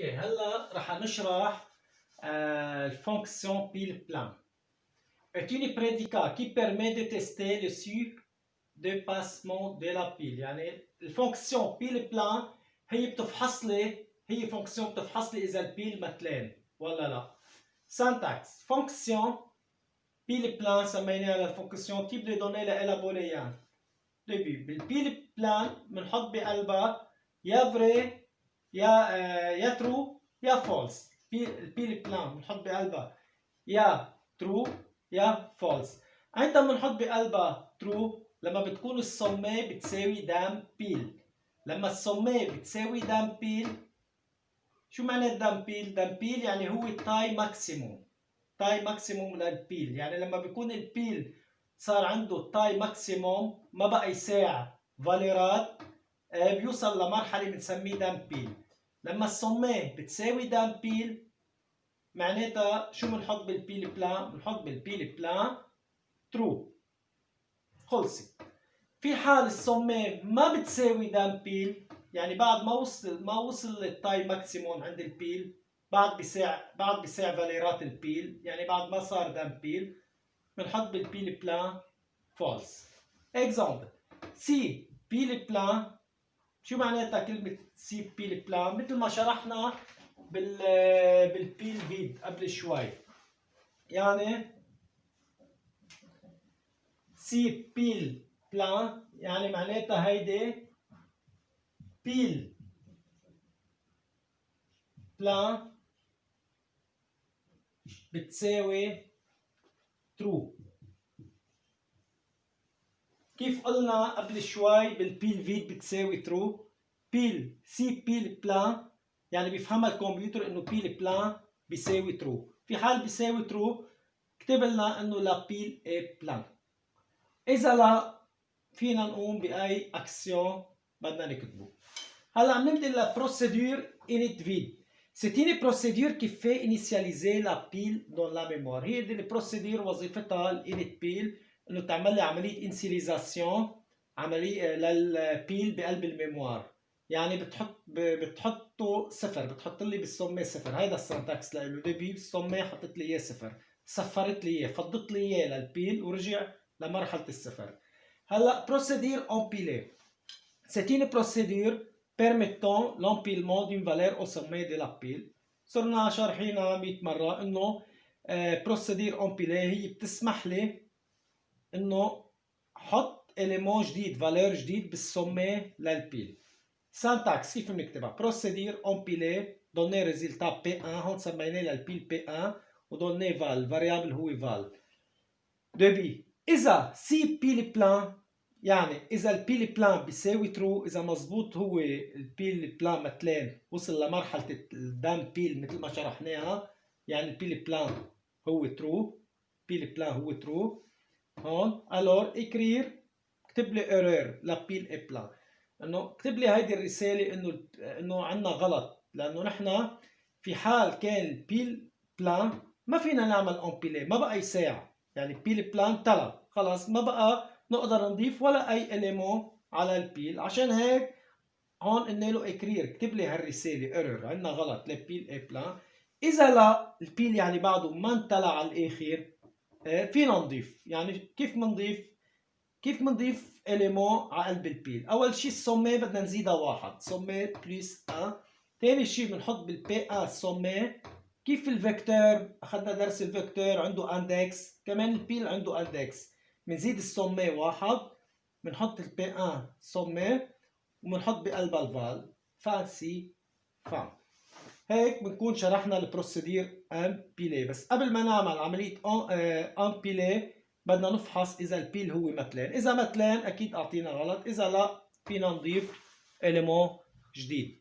اوكي هلا رح نشرح الفونكسيون pile plein. est une prédicat qui permet de tester le surpassement de la pile. يعني الفونكسيون pile plein هي بتفحص لي، هي فونكسيون بتفحص لي اذا البيل متلين ولا لا. syntaxe fonction pile plein سميناها الفونكسيون type de données لإلابوري يعني. début بالبيل بلان بنحط بقلبها يا فري يا ترو يا فولس. البيل بلان بنحط بقلبها يا ترو يا فولس. عندما بنحط بقلبها ترو لما بتكون السومة بتساوي دام بيل. لما السومة بتساوي دام بيل، شو معنى دام بيل؟ دام بيل يعني هو تاي ماكسيموم. تاي ماكسيموم للبيل، يعني لما بيكون البيل صار عنده تاي ماكسيموم ما بقى يساع فاليرات، بيوصل لمرحله بنسميه دام بيل. لما السومه بتساوي دام بيل معناتها شو بنحط بالبيل بلان؟ بنحط بالبيل بلان ترو. خلصت. في حال السومه ما بتساوي دام بيل، يعني بعد ما وصل للتاي ماكسيموم عند البيل، بعد بيساع فاليرات البيل، يعني بعد ما صار دام بيل، بنحط بالبيل بلان فولس. اكزامبل سي بيل بلان. شو معناتها كلمة سي بيل بلان؟ مثل ما شرحنا بالبيل فيد قبل شوي. يعني سي بيل بلان يعني معناتها هيدي بيل بلان بتساوي ترو. كيف قلنا قبل شوي بالبيل فيد بتساوي ترو. بيل سي بيل بلان يعني بيفهمها الكمبيوتر انه بيل بلان بيساوي ترو. في حال بيساوي ترو كتب لنا انه لا بيل اي بلان. اذا لا فينا نقوم باي اكسيون بدنا نكتبه. هلا عم نبدا la procédure init vide. C'est une procédure qui fait initialiser la pile dans la mémoire. هي دي البروسيدور وظيفتها الانيت بيل انه تعمل لي عمليه انسياليزاسيون، عمليه للبيل بقلب الميموار. يعني بتحطه صفر، بتحط لي بالسومه صفر. هيدا السنتكس له ديبي بالسومه حطت لي اياه صفر، صفرت لي اياه، فضت لي اياه للبيل ورجع لمرحله الصفر. هلا procédure empilée. C'est une procédure permettant l'empilement d'une valeur au sommet de la pile. صرنا شارحينها 100 مرة انه procédure empilée هي بتسمح لي انه حط élément جديد، فالور جديد بالسومي للبيل. syntaxe كيف بنكتبها؟ procédure empilée donner résultat P1، هون سميناه للبيل P1 ودوني val، variable هو val. débit إذا سي بيل بلان يعني إذا البيل بلان بيساوي ترو، إذا مزبوط هو البيل بلان متلين وصل لمرحلة الدام بيل مثل ما شرحناها، يعني البيل بلان هو ترو، بيل بلان هو ترو. هون الور اكرير اكتب لي ايرور لا بيل اي بلان، انه اكتب لي هيدي الرسالة انه عندنا غلط، لأنه نحن في حال كان البيل بلان ما فينا نعمل امبيلي، ما بقى يساع، يعني البيل بلان تلى خلاص ما بقى نقدر نضيف ولا اي اليمون على البيل. عشان هيك هون قلنا له اكرير اكتب لي هالرساله ايرور عندنا غلط للبيل اي بلان. اذا لا البيل يعني بعده ما انتلى على الاخر فينا نضيف. يعني كيف بنضيف اليمون على قلب البيل؟ اول شيء السومي بدنا نزيدها واحد، سومي بلس 1. ثاني شيء بنحط بالبي 1 سومي. كيف الفيكتور؟ اخذنا درس الفيكتور عنده اندكس، كمان البيل عنده اندكس. بنزيد السومي واحد، بنحط البي 1 سومي وبنحط بقلبها الفال فانسي فان. هيك بنكون شرحنا البروسيدير امبيلي. بس قبل ما نعمل عمليه امبيلي بدنا نفحص اذا البيل هو متلين. اذا متلين اكيد اعطينا غلط، اذا لا فينا نضيف اليمون جديد.